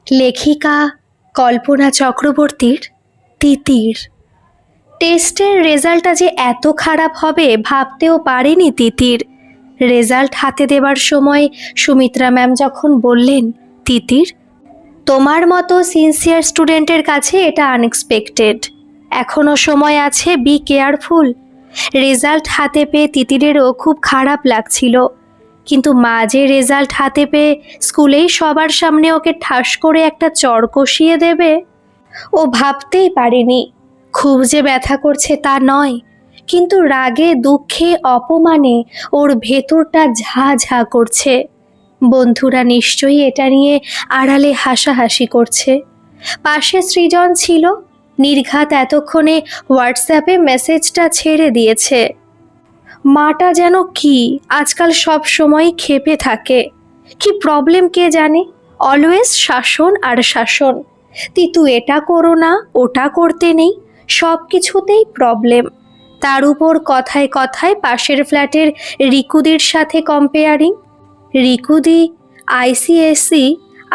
লেখিকা কল্পনা চক্রবর্তীর তিতির। টেস্টের রেজাল্টটা যে এত খারাপ হবে ভাবতেও পারেনি তিতির। রেজাল্ট হাতে দেবার সময় সুমিত্রা ম্যাম যখন বললেন, তিতির, তোমার মতো সিনসিয়ার স্টুডেন্টের কাছে এটা আনএক্সপেক্টেড, এখনও সময় আছে, বি কেয়ারফুল। রেজাল্ট হাতে পেয়ে তিতিরেরও খুব খারাপ লাগছিল, কিন্তু মা যে রেজাল্ট হাতে পেয়ে স্কুলেই সবার সামনে ওকে ঠাস করে একটা চড় কষিয়ে দেবে, ও ভাবতেই পারেনি। খুব যে ব্যথা করছে তা নয়, কিন্তু রাগে দুঃখে অপমানে ওর ভেতরটা ঝা ঝা করছে। বন্ধুরা নিশ্চয়ই এটা নিয়ে আড়ালে হাসাহাসি করছে। পাশে সৃজন ছিল, নির্ঘাত এতক্ষণে হোয়াটসঅ্যাপে মেসেজটা ছেড়ে দিয়েছে। মাটা যেন কি আজকাল সব সময় ক্ষেপে থাকে, কি প্রবলেম কে জানে। অলওয়েজ শাসন আর শাসন। তিতু এটা করো না, ওটা করতে নেই, সব কিছুতেই প্রবলেম। তার উপর কথায় কথায় পাশের ফ্ল্যাটের রিকুদির সাথে কম্পেয়ারিং। রিকুদি আইসিএসসি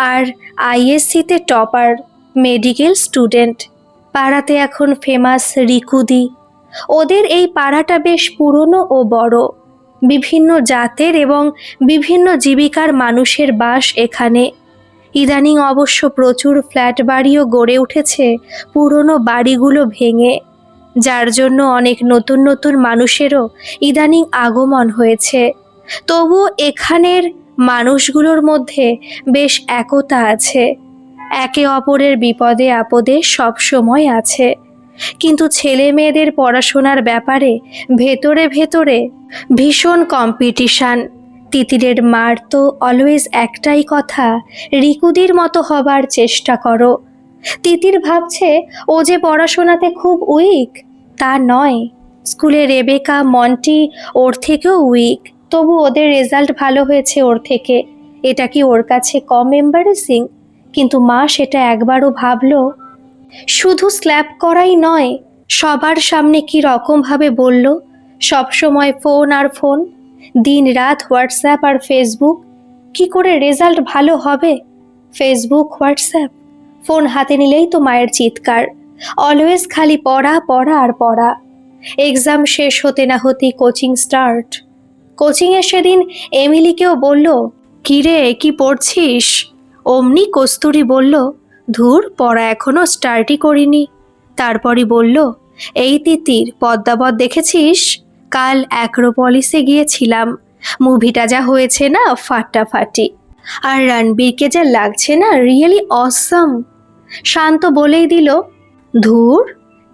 আর আইএসসিতে টপার, মেডিকেল স্টুডেন্ট। পাড়াতে এখন ফেমাস রিকুদি। ওদের এই পাড়াটা বেশ পুরনো ও বড়। বিভিন্ন জাতের এবং বিভিন্ন জীবিকার মানুষের বাস এখানে। ইদানিং অবশ্য প্রচুর ফ্ল্যাট বাড়িও গড়ে উঠেছে পুরনো বাড়িগুলো ভেঙে, যার জন্য অনেক নতুন নতুন মানুষেরও ইদানিং আগমন হয়েছে। তবু এখানের মানুষগুলোর মধ্যে বেশ একতা আছে, একে অপরের বিপদে আপদে সব সময় আছে। কিন্তু ছেলে মেয়েদের পড়াশোনার ব্যাপারে ভেতরে ভেতরে ভীষণ কম্পিটিশান। তিতিরের মার তো অলওয়েজ একটাই কথা, রিকুদির মতো হবার চেষ্টা করো। তিতির ভাবছে ও যে পড়াশোনাতে খুব উইক, তা নয়। স্কুলে রেবেকা মন্টি ওর থেকেও উইক, তবু ওদের রেজাল্ট ভালো হয়েছে ওর থেকে। এটা কি ওর কাছে কম এম্বারেসিং? কিন্তু মা সেটা একবারও ভাবলো? শুধু স্ল্যাপ করাই নয়, সবার সামনে কি রকমভাবে বলল, সবসময় ফোন আর ফোন, দিন রাত হোয়াটসঅ্যাপ আর ফেসবুক। কি করে রেজাল্ট ভালো হবে? ফেসবুক হোয়াটসঅ্যাপ, ফোন হাতে নিলেই তো মায়ের চিৎকার। অলওয়েজ খালি পড়া পড়া আর পড়া। এক্সাম শেষ হতে না হতেই কোচিং স্টার্ট। কোচিংয়ে সেদিন এমিলিকেও বলল, কি রে, কি পড়ছিস? অমনি কস্তুরী বলল, ধুর, পড়া এখনো স্টার্টই করিনি। তারপরই বলল, এই তিতির, পদ্মাবত দেখেছিস? কাল অ্যাক্রোপলিসে গিয়েছিলাম, মুভিটা যা হয়েছে না ফাটাফাটি, আর রণবীরকে যা লাগছে না, রিয়েলি অসম। শান্ত বলেই দিল, ধুর,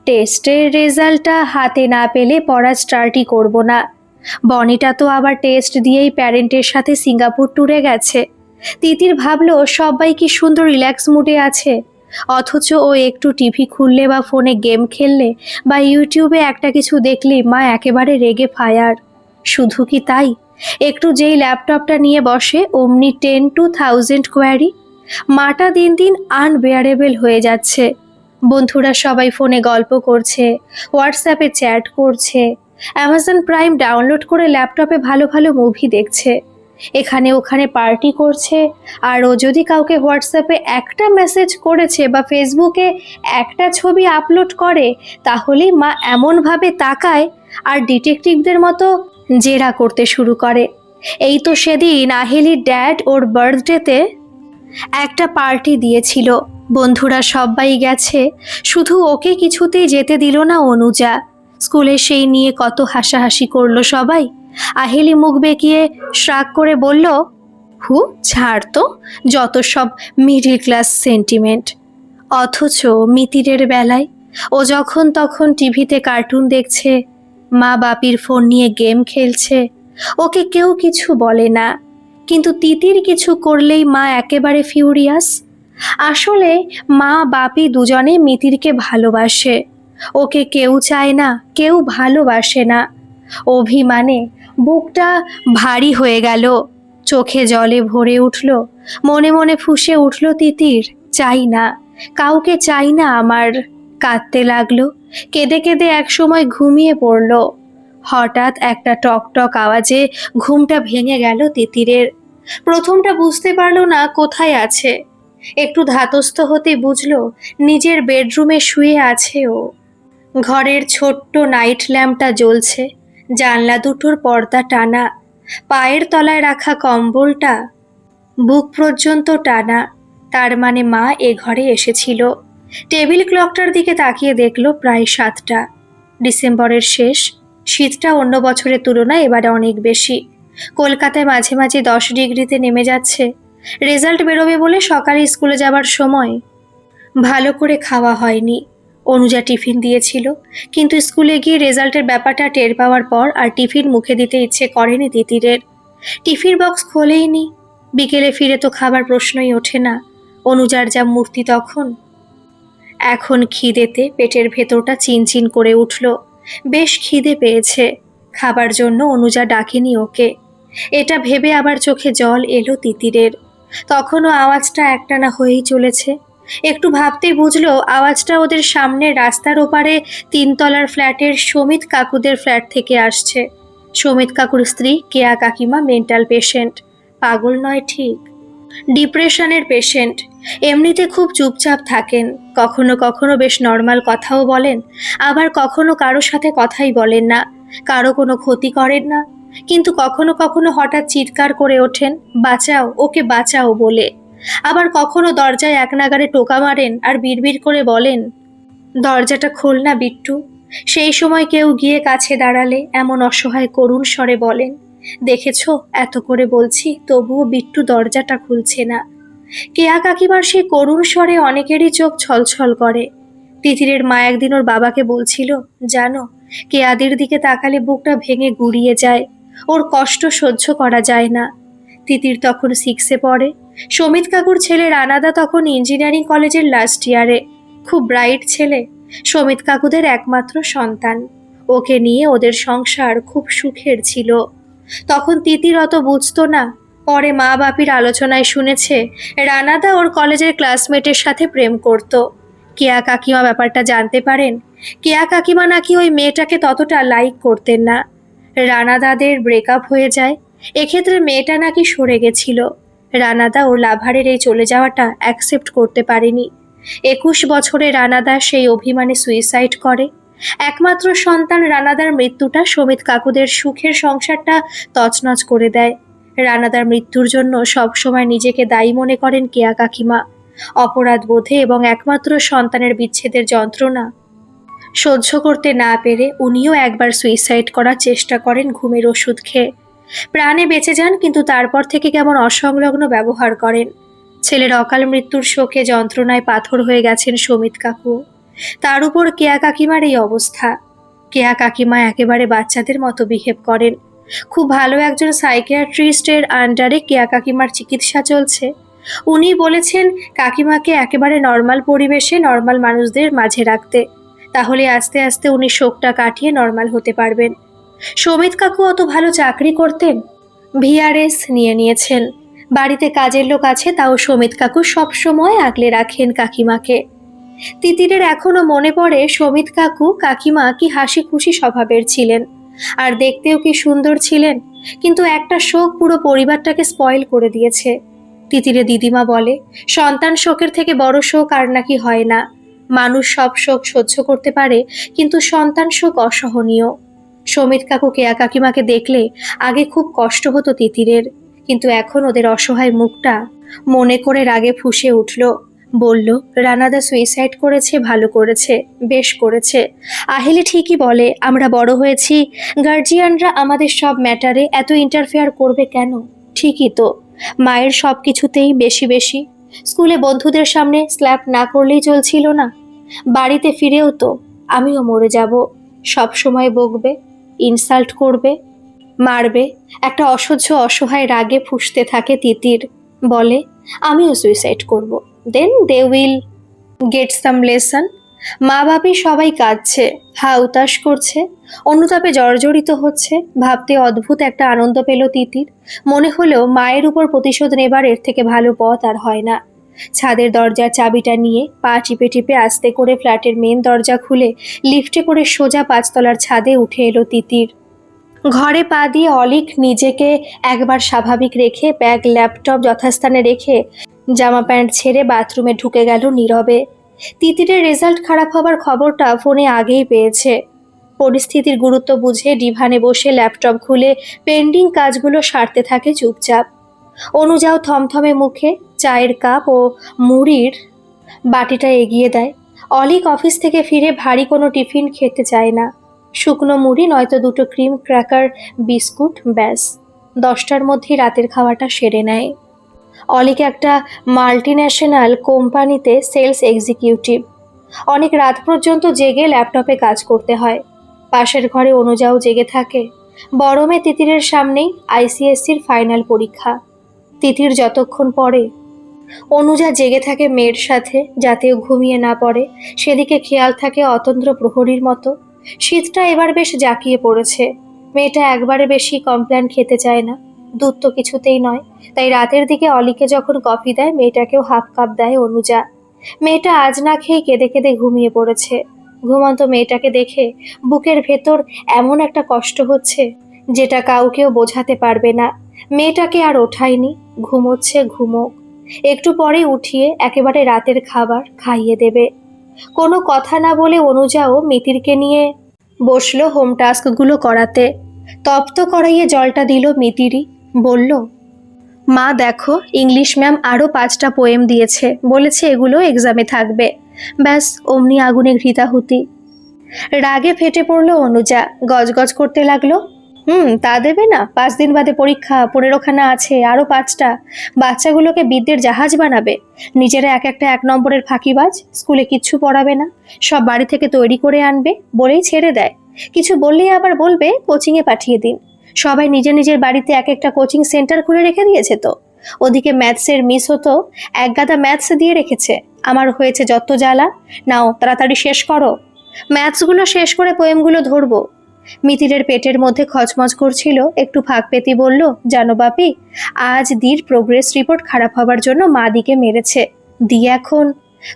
টেস্টের রেজাল্টটা হাতে না পেলে পড়া স্টার্টই করব না। বনিটা তো আবার টেস্ট দিয়েই প্যারেন্টের সাথে সিঙ্গাপুর ট্যুরে গেছে। তিতির ভাবলো সবাই কি সুন্দর রিল্যাক্স মুডে আছে, অথচ ও একটু টিভি খুললে বা ফোনে গেম খেললে বা ইউটিউবে একটা কিছু দেখলেই মা একেবারে রেগে ফায়ার। শুধু কি তাই, একটু যেই ল্যাপটপটা নিয়ে বসে অমনি 10,000 কোয়ারি। মাটা দিন দিন আনবেয়ারেবল হয়ে যাচ্ছে। বন্ধুরা সবাই ফোনে গল্প করছে, হোয়াটসঅ্যাপে চ্যাট করছে, অ্যামাজন প্রাইম ডাউনলোড করে ল্যাপটপে ভালো ভালো মুভি দেখছে, এখানে ওখানে পার্টি করছে। আর ও যদি কাউকে হোয়াটসঅ্যাপে একটা মেসেজ করেছে বা ফেসবুকে একটা ছবি আপলোড করে, তাহলেই মা এমনভাবে তাকায় আর ডিটেকটিভদের মতো জেরা করতে শুরু করে। এই তো সেদিন আহেলির ড্যাড ওর বার্থডেতে একটা পার্টি দিয়েছিল, বন্ধুরা সবাই গেছে, শুধু ওকে কিছুতেই যেতে দিল না অনুজা। স্কুলে সেই নিয়ে কত হাসাহাসি করলো সবাই। আহেলি মুখ বেঁকিয়ে শ্রাগ করে বলল, হু, ছাড় তো, যত সব মিডল ক্লাস সেন্টিমেন্ট। অথচ মিতিরের বেলায় ও যখন তখন টিভিতে কার্টুন দেখছে, মা বাপির ফোন নিয়ে গেম খেলছে, ওকে কেউ কিছু বলে না। কিন্তু তিতির কিছু করলেই মা একেবারে ফিউরিয়াস। আসলে মা বাপি দুজনে মিতিরকে ভালোবাসে, ওকে কেউ চায় না, কেউ ভালোবাসে না। অভিমানে বুকটা ভারী হয়ে গেল, চোখে জলে ভরে উঠল, মনে মনে ফুঁসে উঠল তিতির, চাই না, কাউকে চাই না আমার। কাঁদতে লাগলো, কেঁদে কেঁদে একসময় ঘুমিয়ে পড়ল। হঠাৎ একটা টকটক আওয়াজে ঘুমটা ভেঙে গেল তিতিরের। প্রথমটা বুঝতে পারল না কোথায় আছে, একটু ধাতস্থ হতে বুঝলো নিজের বেডরুমে শুয়ে আছে ও। ঘরের ছোট্ট নাইট ল্যাম্পটা জ্বলছে, জানলা দুটোর পর্দা টানা, পায়ের তলায় রাখা কম্বলটা বুক পর্যন্ত টানা। তার মানে মা এ ঘরে এসেছিল। টেবিল ক্লকটার দিকে তাকিয়ে দেখলো প্রায় 7টা। ডিসেম্বরের শেষ, শীতটা অন্য বছরের তুলনায় এবারে অনেক বেশি। কলকাতায় মাঝে মাঝে 10 ডিগ্রিতে নেমে যাচ্ছে। রেজাল্ট বেরোবে বলে সকালে স্কুলে যাবার সময় ভালো করে খাওয়া হয়নি। অনুজা টিফিন দিয়েছিল, কিন্তু স্কুলে গিয়ে রেজাল্টের ব্যাপারটা টের পাওয়ার পর আর টিফিন মুখে দিতে ইচ্ছে করেনি তিতিরের। Tiffin box খোলেইনি। বিকেলে ফিরে তো খাবার প্রশ্নই ওঠে না। অনুজার যা মূর্তি তখন। এখন খিদেতে পেটের ভেতরটা চিনচিন করে উঠল। বেশ খিদে পেয়েছে। খাবার জন্য অনুজা ডাকেনি ওকে। এটা ভেবে আবার চোখে জল এলো তিতিরের। তখনও আওয়াজটা একটানা হয়েই চলেছে। একটু ভাবতেই বুঝলো আওয়াজটা ওদের সামনে রাস্তার ওপারে 3তলার ফ্ল্যাটের সমিত কাকুদের ফ্ল্যাট থেকে আসছে। সমিত কাকুর স্ত্রী কেয়া কাকিমা মেন্টাল পেশেন্ট। পাগল নয় ঠিক, ডিপ্রেশনের পেশেন্ট। এমনিতে খুব চুপচাপ থাকেন, কখনো কখনো বেশ নর্মাল কথাও বলেন, আবার কখনো কারো সাথে কথাই বলেন না, কারো কোনো ক্ষতি করেন না, কিন্তু কখনো কখনো হঠাৎ চিৎকার করে ওঠেন, বাঁচাও, ওকে বাঁচাও বলে। আবার কখনো দরজায় এক নাগাড়ে টোকা মারেন আর বিড়বিড় করে বলেন, দরজাটা খোল না বিট্টু। সেই সময় কেউ গিয়ে কাছে দাঁড়ালে এমন অসহায় করুণ স্বরে বলেন, দেখেছো এত করে বলছি তবুও বিট্টু দরজাটা খুলছে না। কেয়া কাকিমার সেই করুণ স্বরে অনেকেরই চোখ ছলছল করে। তিতিরের মা একদিন ওর বাবাকে বলছিল, জানো, কেয়াদের দিকে তাকালে বুকটা ভেঙে গুড়িয়ে যায়, ওর কষ্ট সহ্য করা যায় না। তিতির তখন 6-এ পড়ে। সমিত কাকুর ছেলে রানাদা তখন ইঞ্জিনিয়ারিং কলেজের লাস্ট ইয়ারে। খুব ব্রাইট ছেলে, সমিত কাকুদের একমাত্র সন্তান। ওকে নিয়ে ওদের সংসার খুব সুখের ছিল। তখন তিতির অত বুঝতো না। পরে মা বাপির আলোচনায় শুনেছে রানাদা ওর কলেজের ক্লাসমেটের সাথে প্রেম করত। কেয়া কাকিমা ব্যাপারটা জানতে পারেন। কেয়া কাকিমা নাকি ওই মেয়েটাকে ততটা লাইক করতেন না। রানাদাদের ব্রেকআপ হয়ে যায়। এক্ষেত্রে মেয়েটা নাকি সরে গেছিল। রানাদা ওর লাভারের এই চলে যাওয়াটা অ্যাকসেপ্ট করতে পারেনি। 21 বছরে রানাদা সেই অভিমানে সুইসাইড করে। একমাত্র সন্তান রানাদার মৃত্যুটা সমিত কাকুদের সুখের সংসারটা তছনছ করে দেয়। রানাদার মৃত্যুর জন্য সবসময় নিজেকে দায়ী মনে করেন কেয়া কাকিমা। অপরাধ বোধে এবং একমাত্র সন্তানের বিচ্ছেদের যন্ত্রণা সহ্য করতে না পেরে উনিও একবার সুইসাইড করার চেষ্টা করেন ঘুমের ওষুধ খেয়ে। প্রাণে বেঁচে যান, কিন্তু তারপর থেকে কেমন অসংলগ্ন ব্যবহার করেন। ছেলের অকাল মৃত্যুর শোকে যন্ত্রণায় পাথর হয়ে গেছেন সমিত কাকু। তার উপর কেয়া কাকিমার এই অবস্থা। কেয়া কাকিমা একেবারে বাচ্চাদের মতো বিহেভ করেন। খুব ভালো একজন সাইকিয়াট্রিস্টের আন্ডারে কেয়া কাকিমার চিকিৎসা চলছে। উনি বলেছেন কাকিমাকে একেবারে নর্মাল পরিবেশে নর্মাল মানুষদের মাঝে রাখতে, তাহলে আস্তে আস্তে উনি শোকটা কাটিয়ে নর্মাল হতে পারবেন। সমিত কাকু অত ভালো চাকরি করতেন, ভিআরএস নিয়ে নিয়েছেন। বাড়িতে কাজের লোক আছে, তাও সমিত কাকু সবসময় আগলে রাখেন কাকিমাকে। তিতিরের এখনো মনে পড়ে সমিত কাকু কাকিমা কি হাসি খুশি স্বভাবের ছিলেন, আর দেখতেও কি সুন্দর ছিলেন। কিন্তু একটা শোক পুরো পরিবারটাকে স্পয়েল করে দিয়েছে। তিতিরের দিদিমা বলে, সন্তান শোকের থেকে বড় শোক আর নাকি হয় না। মানুষ সব শোক সহ্য করতে পারে, কিন্তু সন্তান শোক অসহনীয়। সমিত কাকু কেয়া কাকিমাকে দেখলে আগে খুব কষ্ট হতো তিতিরের, কিন্তু এখন ওদের অসহায় মুখটা মনে করে রাগে ফুঁসে উঠল। বলল, রানাদা সুইসাইড করেছে, ভালো করেছে, বেশ করেছে। আহিলি ঠিকই বলে, আমরা বড় হয়েছি, গার্জিয়ানরা আমাদের সব ম্যাটারে এত ইন্টারফেয়ার করবে কেন? ঠিকই তো, মায়ের সব কিছুতেই বেশি বেশি। স্কুলে বন্ধুদের সামনে স্ল্যাপ না করলেই চলছিল না, বাড়িতে ফিরেও তো আমিও মরে যাব। সব সময় বকবে, ইনসাল্ট করবে, মারবে। একটা অসহ্য অসহায় রাগে ফুঁসতে থাকে তিতির। বলে, আমিও সুইসাইড করব, then they will get some lesson. মা বাপি সবাই কাঁদছে, হা উতাস করছে, অনুতাপে জর্জরিত হচ্ছে। ভাবতে অদ্ভুত একটা আনন্দ পেল তিতির। মনে হলো মায়ের উপর প্রতিশোধ নেবার এর থেকে ভালো পথ আর হয় না। ছাদের দরজার চাবিটা নিয়ে পা টিপে টিপে আস্তে করে ফ্ল্যাটের মেন দরজা খুলে লিফটে করে সোজা 5তলার ছাদে উঠে এলো তিতির। ঘরে পা দিয়ে অলিক নিজেকে একবার স্বাভাবিক রেখে ব্যাগ ল্যাপটপ যথাস্থানে রেখে জামা প্যান্ট ছেড়ে বাথরুমে ঢুকে গেল নীরবে। তিতিরের রেজাল্ট খারাপ হবার খবরটা ফোনে আগেই পেয়েছে। পরিস্থিতির গুরুত্ব বুঝে ডিভানে বসে ল্যাপটপ খুলে পেন্ডিং কাজগুলো সারতে থাকে চুপচাপ। অনুজাও থমথমে মুখে চায়ের কাপ ও মুড়ির বাটিটা এগিয়ে দেয়। অলিক অফিস থেকে ফিরে ভারী কোনো টিফিন খেতে চায় না। শুকনো মুড়ি নয়তো দুটো ক্রিম ক্র্যাকার, বিস্কুট, ব্যাস 10টার মধ্যেই রাতের খাওয়াটা সেরে নেয়। অলিক একটা মাল্টিন্যাশনাল কোম্পানিতে সেলস এক্সিকিউটিভ। অনেক রাত পর্যন্ত জেগে ল্যাপটপে কাজ করতে হয়। পাশের ঘরে অনুজাও জেগে থাকে। বড় তিতিরের সামনেই আইসিএসসির ফাইনাল পরীক্ষা। তিতির যতক্ষণ পড়ে অনুজা জেগে থাকে মেয়ের সাথে, যাতে ও ঘুমিয়ে না পড়ে সেদিকে খেয়াল থাকে অতন্দ্র প্রহরীর মতো। শীতটা এবার বেশ জাঁকিয়ে পড়েছে। মেয়েটা একবারে বেশি কমপ্ল্যান খেতে চায় না, দুধ তো কিছুতেই নয়। তাই রাতের দিকে অলিকে যখন কফি দেয় মেয়েটাকেও হাফ কাপ দেয় অনুজা। মেয়েটা আজ না খেয়ে কেঁদে কেঁদে ঘুমিয়ে পড়েছে। ঘুমন্ত মেয়েটাকে দেখে বুকের ভেতর এমন একটা কষ্ট হচ্ছে যেটা কাউকেও বোঝাতে পারবে না। মেয়েটাকে আর ওঠায়নি, ঘুমোচ্ছে, ঘুমোক। একটু পরে উঠিয়ে একেবারে রাতের খাবার খাইয়ে দেবে। কোনো কথা না বলে অনুজাও মিতিরকে নিয়ে বসলো হোম টাস্কগুলো করাতে। তপ্ত কড়াইয়ে জলটা দিল মিতিরই, বলল, মা দেখো, ইংলিশ ম্যাম আরও 5টা পোয়েম দিয়েছে, বলেছে এগুলো এক্সামে থাকবে। ব্যাস অমনি আগুনে ঘৃতাহুতি। রাগে ফেটে পড়ল অনুজা, গজগজ করতে লাগলো, তা দেবে না? 5 দিন বাদে পরীক্ষা, 15খানা আছে, আরও 5টা। বাচ্চাগুলোকে বিদ্যের জাহাজ বানাবে। নিজেরা এক একটা 1 নম্বরের ফাঁকিবাজ। স্কুলে কিচ্ছু পড়াবে না, সব বাড়ি থেকে তৈরি করে আনবে, বলেই ছেড়ে দেয়। কিছু বললেই আবার বলবে কোচিংয়ে পাঠিয়ে দিন। সবাই নিজের নিজের বাড়িতে এক একটা কোচিং সেন্টার খুলে রেখে দিয়েছে তো। ওদিকে ম্যাথসের মিস হতো, এক গাদা ম্যাথস দিয়ে রেখেছে। আমার হয়েছে যত জ্বালা। নাও তাড়াতাড়ি শেষ করো। ম্যাথসগুলো শেষ করে পোয়েমগুলো ধরবো। মিতিরের পেটের মধ্যে খচমচ করছিল, একটু ফাঁক পেতি বলল, জানো বাপি, আজ দির প্রোগ্রেস রিপোর্ট খারাপ হবার জন্য মা দিকে মেরেছে। দি এখন।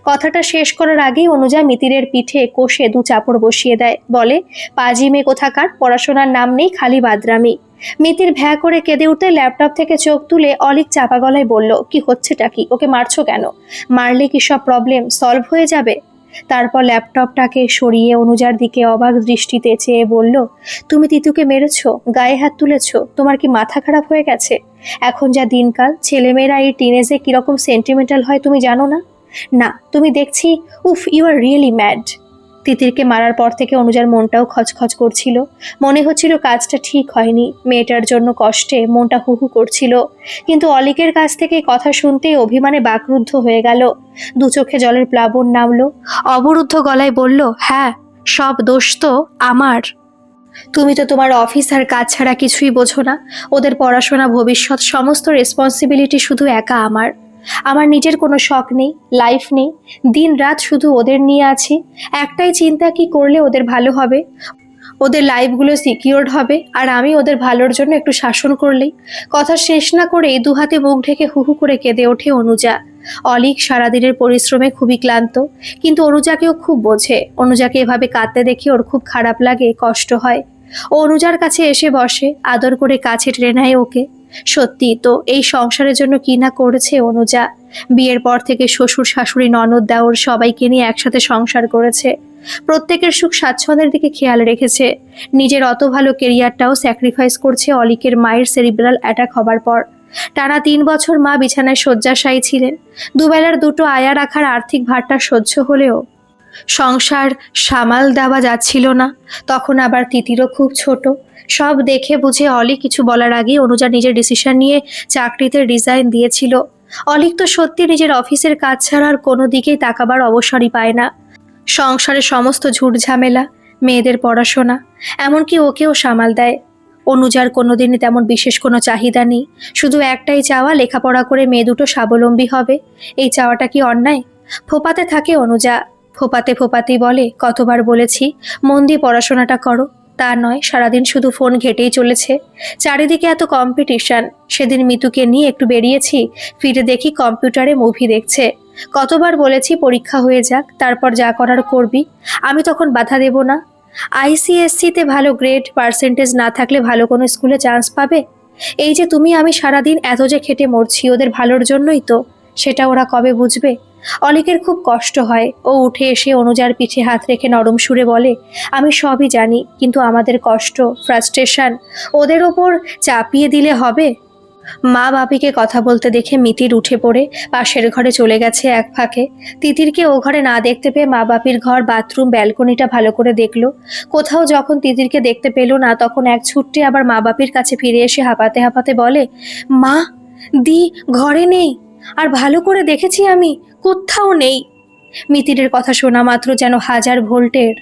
কথাটা শেষ করার আগেই অনুজা মিতিরের পিঠে কষে 2 চাপড় বসিয়ে দেয়, বলে, পাজি মেয়ে কোথাকার, পড়াশোনার নাম নেই, খালি বাদরামি। মিতির ভ্যা করে কেঁদে উঠতে ল্যাপটপ থেকে চোখ তুলে অলিক চাপা গলায় বলল, কি হচ্ছেটা কি? ওকে মারছো কেন? মারলে কি সব প্রবলেম সলভ হয়ে যাবে? তারপর ল্যাপটপটাকে সরিয়ে অনুজার দিকে অবাক দৃষ্টিতে চেয়ে বলল, তুমি তিতুকে মেরেছ, গায়ে হাত তুলেছ, তোমার কি মাথা খারাপ হয়ে গেছে? এখন যা দিনকাল, ছেলেমেয়েরা এই টিনেজে কিরকম সেন্টিমেন্টাল হয় তুমি জানো না? না, তুমি দেখছি, উফ, ইউ আর রিয়েলি ম্যাড। তিতিরকে মারার পর থেকে অনুজার মনটাও খচখচ করছিল। মনে হচ্ছিল কাজটা ঠিক হয়নি। মেয়েটার জন্য কষ্টে মনটা হুহু করছিল। কিন্তু অলিকের কাছ থেকে কথা শুনতেই অভিমানে বাকরুদ্ধ হয়ে গেল। 2 চোখে জলের প্লাবন নামলো। অবরুদ্ধ গলায় বলল, হ্যাঁ, সব দোষ তো আমার। তুমি তো তোমার অফিস আর কাজ ছাড়া কিছুই বোঝো না। ওদের পড়াশোনা, ভবিষ্যৎ, সমস্ত রেসপন্সিবিলিটি শুধু একা আমার। আমার নিজের কোনো শখ নেই, লাইফ নেই। দিন রাত শুধু ওদের নিয়ে আছি। একটাই চিন্তা, কি করলে ওদের ভালো হবে, ওদের লাইফগুলো সিকিউরড হবে, আর আমি ওদের ভালোর জন্য একটু শাসন করলেই। কথা শেষ না করেই 2 হাতে মুখ ঢেকে হুহু করে কেঁদে ওঠে অনুজা। অলিক সারাদিনের পরিশ্রমে খুবই ক্লান্ত, কিন্তু অনুজাকেও খুব বোঝে। অনুজাকে এভাবে কাঁদতে দেখে ওর খুব খারাপ লাগে, কষ্ট হয়। ও অনুজার কাছে এসে বসে, আদর করে কাছে টেনে নেয় ওকে। সত্যি তো, এই সংসারের জন্য কি না করেছে অনুজা। বিয়ের পর থেকে শ্বশুর, শাশুড়ি, ননদ, দেওর সবাইকে নিয়ে একসাথে সংসার করেছে। প্রত্যেকের সুখ স্বাচ্ছন্দ্যের দিকে খেয়াল রেখেছে। নিজের অত ভালো কেরিয়ারটাও স্যাক্রিফাইস করছে অলিকের মায়ের সেরিব্রাল অ্যাটাক হবার পর। টানা 3 বছর মা বিছানায় শয্যাশায়ী ছিলেন। দুবেলার দুটো আয়া রাখার আর্থিক ভারটা সহ্য হলেও সংসার সামাল দেওয়া যাচ্ছিল না। তখন আবার তিতিরও খুব ছোট। সব দেখে বুঝে অলিক কিছু বলার আগেই অনুজা নিজের ডিসিশন নিয়ে চাকরিতে রিজাইন দিয়েছিল। অলিক তো সত্যি নিজের অফিসের কাজ ছাড়া আর কোনো দিকেই তাকাবার অবসরই পায় না। সংসারের সমস্ত ঝুট ঝামেলা, মেয়েদের পড়াশোনা, এমনকি ওকেও সামাল দেয়। অনুজার কোনোদিনই তেমন বিশেষ কোনো চাহিদা নেই। শুধু একটাই চাওয়া, লেখাপড়া করে মেয়ে দুটো স্বাবলম্বী হবে। এই চাওয়াটা কি অন্যায়? ফোপাতে থাকে অনুজা। ফোপাতে ফোপাতেই বলে, কতবার বলেছি মন দিয়ে পড়াশোনাটা করো। তা নয়, সারাদিন শুধু ফোন ঘেটেই চলেছে। চারিদিকে এত কম্পিটিশন। সেদিন মিতুকে নিয়ে একটু বেরিয়েছি, ফিরে দেখি কম্পিউটারে মুভি দেখছে। কতবার বলেছি পরীক্ষা হয়ে যাক, তারপর যা করার করবি। আমি তখন বাধা দেব না। আইসিএসসিতে ভালো গ্রেড, পার্সেন্টেজ না থাকলে ভালো কোনো স্কুলে চান্স পাবে? এই যে তুমি আমি সারাদিন এত যে খেটে মরছি ওদের ভালোর জন্যই তো। সেটা ওরা কবে বুঝবে? অলিকের খুব কষ্ট হয়। ও উঠে এসে অনুজার পিঠে হাত রেখে নরম সুরে বলে, আমি সবই জানি, কিন্তু আমাদের কষ্ট, ফ্রাস্ট্রেশন ওদের ওপর চাপিয়ে দিলে হবে? মা বাপিকে কথা বলতে দেখে মিতির উঠে পড়ে পাশের ঘরে চলে গেছে এক ফাঁকে। তিতিরকে ও ঘরে না দেখতে পেয়ে মা বাপির ঘর, বাথরুম, ব্যালকনিটা ভালো করে দেখলো। কোথাও যখন তিতিরকে দেখতে পেল না, তখন এক ছুট্টে আবার মা বাপির কাছে ফিরে এসে হাঁপাতে হাঁপাতে বলে, মা, দি ঘরে নেই। আর ভালো করে দেখেছি আমি, কোথাও নেই। মিতিরের কথা শোনা মাত্র যেন 1000 ভোল্টের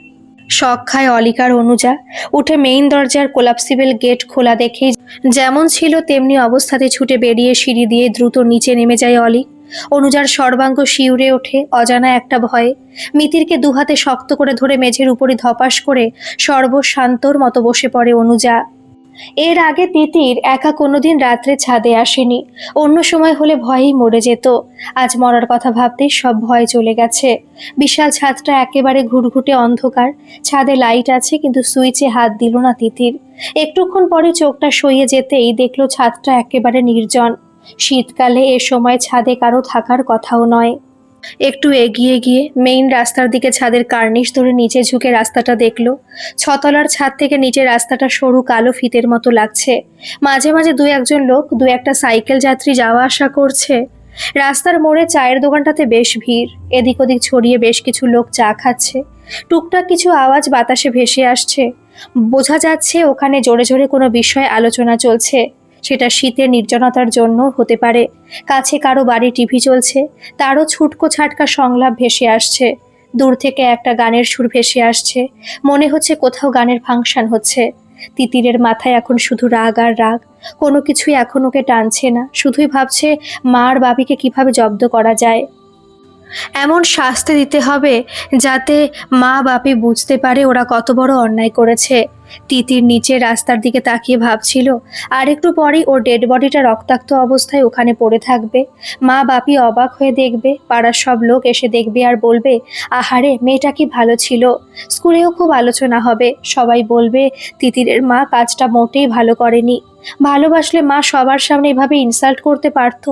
শক খায় অলিকার অনুজা। উঠে মেইন দরজার কোলাপসিবল গেট খোলা দেখেই যেমন ছিল তেমনি অবস্থাতে ছুটে বেরিয়ে সিঁড়ি দিয়ে দ্রুত নিচে নেমে যায় অলিক। অনুজার সর্বাঙ্গ শিউরে ওঠে অজানা একটা ভয়ে। মিতিরকে দুহাতে শক্ত করে ধরে মেঝের উপরই ধপাস করে সর্বশান্তর মতো বসে পড়ে অনুজা। এর আগে তিতির একা কোনোদিন রাত্রে ছাদে আসেনি। অন্য সময় হলে ভয়েই মরে যেত। আজ মরার কথা ভাবতেই সব ভয় চলে গেছে। বিশাল ছাদটা একেবারে ঘুটঘুটে অন্ধকার। ছাদে লাইট আছে, কিন্তু সুইচে হাত দিল না তিতির। একটুক্ষণ পরে চোখটা সইয়ে যেতেই দেখলো ছাদটা একেবারে নির্জন। শীতকালে এ সময় ছাদে কারো থাকার কথাও নয়। একটু এগিয়ে গিয়ে মেইন রাস্তার দিকে ছাদের কার্নিশ ধরে নিচে ঝুঁকে রাস্তাটা দেখলো। ছতলার ছাদ থেকে নিচে রাস্তাটা সরু কালো ফিতের মতো লাগছে। মাঝে মাঝে দু একজন লোক, দু একটা সাইকেল যাত্রী যাওয়া আসা করছে। রাস্তার মোড়ে চায়ের দোকানটাতে বেশ ভিড়। এদিক ওদিক ছড়িয়ে বেশ কিছু লোক চা খাচ্ছে। টুকটাক কিছু আওয়াজ বাতাসে ভেসে আসছে। বোঝা যাচ্ছে ওখানে জোরে জোরে কোনো বিষয়ে আলোচনা চলছে। সেটা শীতের নির্জনতার জন্য হতে পারে। কাছে কারো বাড়ি টিভি চলছে, তারও ছুটকো ছাটকা সংলাপ ভেসে আসছে। দূর থেকে একটা গানের সুর ভেসে আসছে। মনে হচ্ছে কোথাও গানের ফাংশন হচ্ছে। তিতিরের মাথায় এখন শুধু রাগ আর রাগ। কোনো কিছুই এখন ওকে টানছে না। শুধুই ভাবছে মা আর বাবিকে কিভাবে জব্দ করা যায়। এমন শাস্তি দিতে হবে যাতে মা বাপি বুঝতে পারে ওরা কত বড় অন্যায় করেছে। তিতির নিচে রাস্তার দিকে তাকিয়ে ভাবছিল, আর একটু পরেই ওর ডেড বডিটা রক্তাক্ত অবস্থায় ওখানে পড়ে থাকবে। মা বাপি অবাক হয়ে দেখবে, পাড়ার সব লোক এসে দেখবে আর বলবে, আহারে মেয়েটা কি ভালো ছিল। স্কুলেও খুব আলোচনা হবে। সবাই বলবে তিতিরের মা কাজটা মোটেই ভালো করেনি। ভালোবাসলে মা সবার সামনে এভাবে ইনসাল্ট করতে পারতো?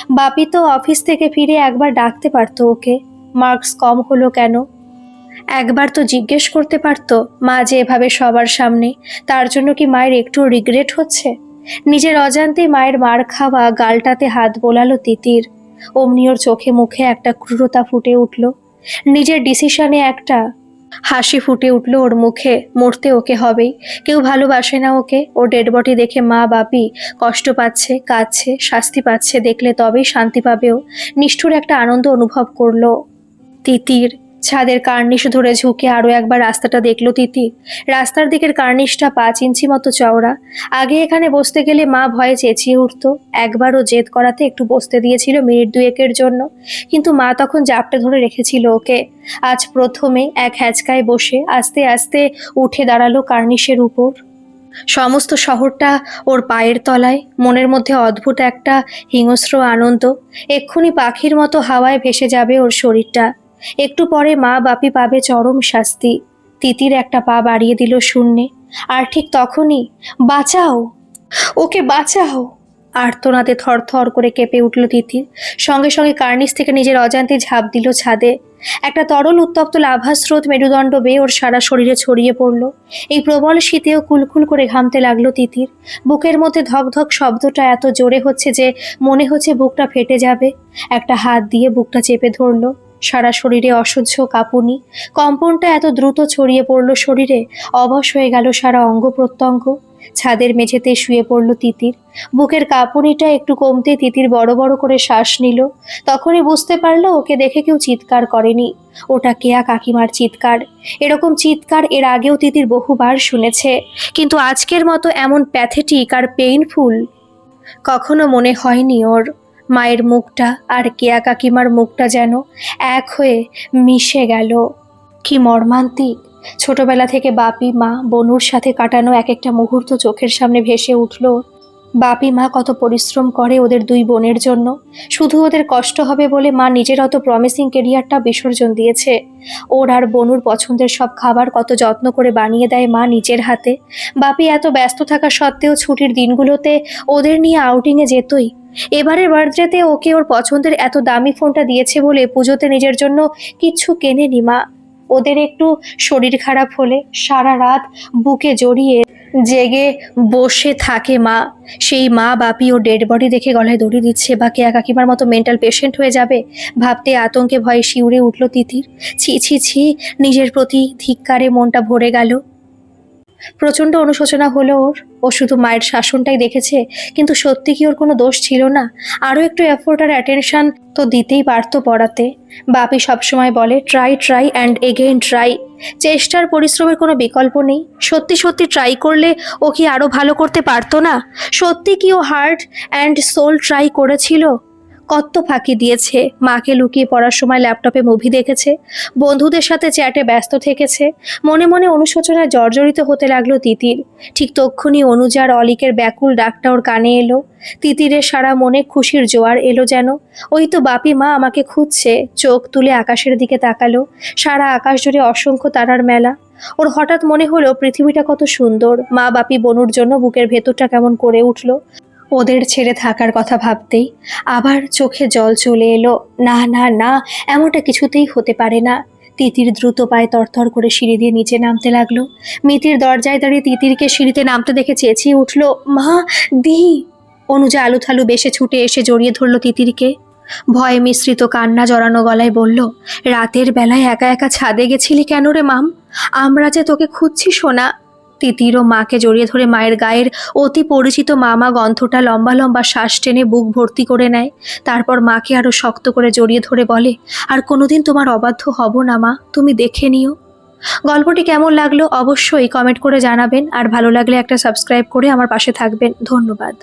বাপি তো অফিস থেকে ফিরে একবার ডাকতে পারতো ওকে, মার্কস কম হলো কেন। একবার তো জিজ্ঞেস করতে পারতো, মা যে এভাবে সবার সামনে, তার জন্য কি মায়ের একটু রিগ্রেট হচ্ছে? নিজের অজান্তে মায়ের মার খাওয়া গালটাতে হাত বোলালো তিতির। অমনি ওর চোখে মুখে একটা ক্রূরতা ফুটে উঠল। নিজের ডিসিশনে একটা হাসি ফুটে উঠল ওর মুখে। মরতে ওকে হবেই। কেউ ভালোবাসে না ওকে। ও ডেড বডি দেখে মা বাপি কষ্ট পাচ্ছে, কাঁদছে, শাস্তি পাচ্ছে দেখলে তবেই শান্তি পাবেও। নিষ্ঠুর একটা আনন্দ অনুভব করলো তিতির। ছাদের কার্নিশ ধরে ঝুঁকে আরো একবার রাস্তাটা দেখলো তিতির। রাস্তার দিকের কার্নিশটা 5 ইঞ্চি মতো চওড়া। আগে এখানে বসতে গেলে মা ভয়ে চেঁচিয়ে উঠত। একবারও জেদ করাতে একটু বসতে দিয়েছিল মিনিট দুয়েকের জন্য, কিন্তু মা তখন জাপটে ধরে রেখেছিল ওকে। আজ প্রথমে এক হ্যাচকায় বসে আস্তে আস্তে উঠে দাঁড়ালো কার্নিশের উপর। সমস্ত শহরটা ওর পায়ের তলায়। মনের মধ্যে অদ্ভুত একটা হিংস্র আনন্দ। এক্ষুনি পাখির মতো হাওয়ায় ভেসে যাবে ওর শরীরটা। একটু পরে মা বাপি পাবে চরম শাস্তি। তিতির একটা পা বাড়িয়ে দিল শূন্যে। আর ঠিক তখনই, বাঁচাও, ওকে বাঁচাও, আর্তনাদে থরথর করে কেঁপে উঠল তিতির। সঙ্গে সঙ্গে কার্নিশ থেকে নিজের অজান্তে ঝাঁপ দিল ছাদে। একটা তরল উত্তপ্ত লাভা স্রোত মেরুদণ্ড বেয়ে ওর সারা শরীরে ছড়িয়ে পড়ল। এই প্রবল শীতেও কুলকুল করে ঘামতে লাগলো তিতির। বুকের মধ্যে ধকধক শব্দটা এত জোরে হচ্ছে যে মনে হচ্ছে বুকটা ফেটে যাবে। একটা হাত দিয়ে বুকটা চেপে ধরলো। সারা শরীরে অসহ্য কাঁপুনি। কম্পনটা এত দ্রুত ছড়িয়ে পড়ল শরীরে, অবশ হয়ে গেল সারা অঙ্গ প্রত্যঙ্গ। ছাদের মেঝেতে শুয়ে পড়ল তিতির। বুকের কাঁপুনিটা একটু কমতে তিতির বড় বড় করে শ্বাস নিল। তখনই বুঝতে পারলো ওকে দেখে কেউ চিৎকার করেনি। ওটা কেয়া কাকিমার চিৎকার। এরকম চিৎকার এর আগেও তিতির বহুবার শুনেছে, কিন্তু আজকের মতো এমন প্যাথেটিক আর পেইনফুল কখনো মনে হয়নি ওর। মায়ের মুখটা আর কেয়া কাকিমার মুখটা যেন এক হয়ে মিশে গেল। কি মর্মান্তিক! ছোটবেলা থেকে বাপি, মা, বনুর সাথে কাটানো এক একটা মুহূর্ত চোখের সামনে ভেসে উঠল। বাপি মা কত পরিশ্রম করে ওদের দুই বোনের জন্য। শুধু ওদের কষ্ট হবে বলে মা নিজের অত প্রমিসিং কেরিয়ারটা বিসর্জন দিয়েছে। ওর আর বনুর পছন্দের সব খাবার কত যত্ন করে বানিয়ে দেয় মা নিজের হাতে। বাপি এত ব্যস্ত থাকা সত্ত্বেও ছুটির দিনগুলোতে ওদের নিয়ে আউটিংয়ে যেতই। এবারের বার্থডেতে ওকে ওর পছন্দের এত দামি ফোনটা দিয়েছে বলে পুজোতে নিজের জন্য কিচ্ছু কেনেনি মা। ওদের একটু শরীর খারাপ হলে সারা রাত বুকে জড়িয়ে জেগে বসে থাকে মা। সেই মা বাপি ও ডেড বডি দেখে গলায় দড়ি দিচ্ছে বা কেয়া কাকিমার মতো মেন্টাল পেশেন্ট হয়ে যাবে ভাবতে আতঙ্কে ভয়ে শিউরে উঠল তিতির। ছি ছি ছি, নিজের প্রতি ধিক্কারে মনটা ভরে গেল। প্রচণ্ড অনুশোচনা হলো ওর। ও শুধু মায়ের শাসনটাই দেখেছে, কিন্তু সত্যি কি ওর কোনো দোষ ছিল না? আরও একটু এফোর্ট আর অ্যাটেনশন তো দিতেই পারতো পড়াতে। বাপি সবসময় বলে try try and again try. চেষ্টার পরিশ্রমের কোনো বিকল্প নেই। সত্যি সত্যি ট্রাই করলে ও কি আরও ভালো করতে পারতো না? সত্যি কি ও হার্ট অ্যান্ড সোল ট্রাই করেছিল? কত ফাঁকি দিয়েছে, মাকে লুকিয়ে পড়ার সময় ল্যাপটপে মুভি দেখেছে, বন্ধুদের সাথে চ্যাটে ব্যস্ত থেকেছে। মনে মনে অনুশোচনায় জর্জরিত হতে লাগলো তিতির। ঠিক তক্ষুনি অনুজার অলিকের ব্যাকুল ডাকটা ওর কানে এলো। তিতিরের সারা মনে খুশির জোয়ার এলো যেন। ওই তো বাপি মা আমাকে খুঁজছে। চোখ তুলে আকাশের দিকে তাকালো। সারা আকাশ জুড়ে অসংখ্য তারার মেলা। ওর হঠাৎ মনে হলো পৃথিবীটা কত সুন্দর। মা বাপি বনুর জন্য বুকের ভেতরটা কেমন করে উঠল ওদের ছেড়ে থাকার কথা ভাবতেই। আবার চোখে জল চলে এলো। না না না, এমনটা কিছুতেই হতে পারে না। তিতির দ্রুত পায়ে তরতর করে সিঁড়ি দিয়ে নিচে নামতে লাগলো। মিতির দরজায় দাঁড়িয়ে তিতিরকে সিঁড়িতে নামতে দেখে চেঁচিয়ে উঠল, মা, দি। অনুজা আলুথালু বেশে ছুটে এসে জড়িয়ে ধরল তিতিরকে। ভয়ে মিশ্রিত কান্না জড়ানো গলায় বলল, রাতের বেলায় একা একা ছাদে গেছিলি কেন রে মাম? আমরা যে তোকে খুঁজছি সোনা। তিতিরও মাকে জড়িয়ে ধরে মায়ের গায়ের অতি পরিচিত মামা গন্ধটা লম্বা লম্বা শ্বাস টেনে বুক ভর্তি করে নেয়। তারপর মাকে আরো শক্ত করে জড়িয়ে ধরে বলে, আর কোনোদিন তোমার অবাধ্য হব না মা, তুমি দেখে নিও। গল্পটি কেমন লাগলো অবশ্যই কমেন্ট করে জানাবেন, আর ভালো লাগলে একটা সাবস্ক্রাইব করে আমার পাশে থাকবেন। ধন্যবাদ।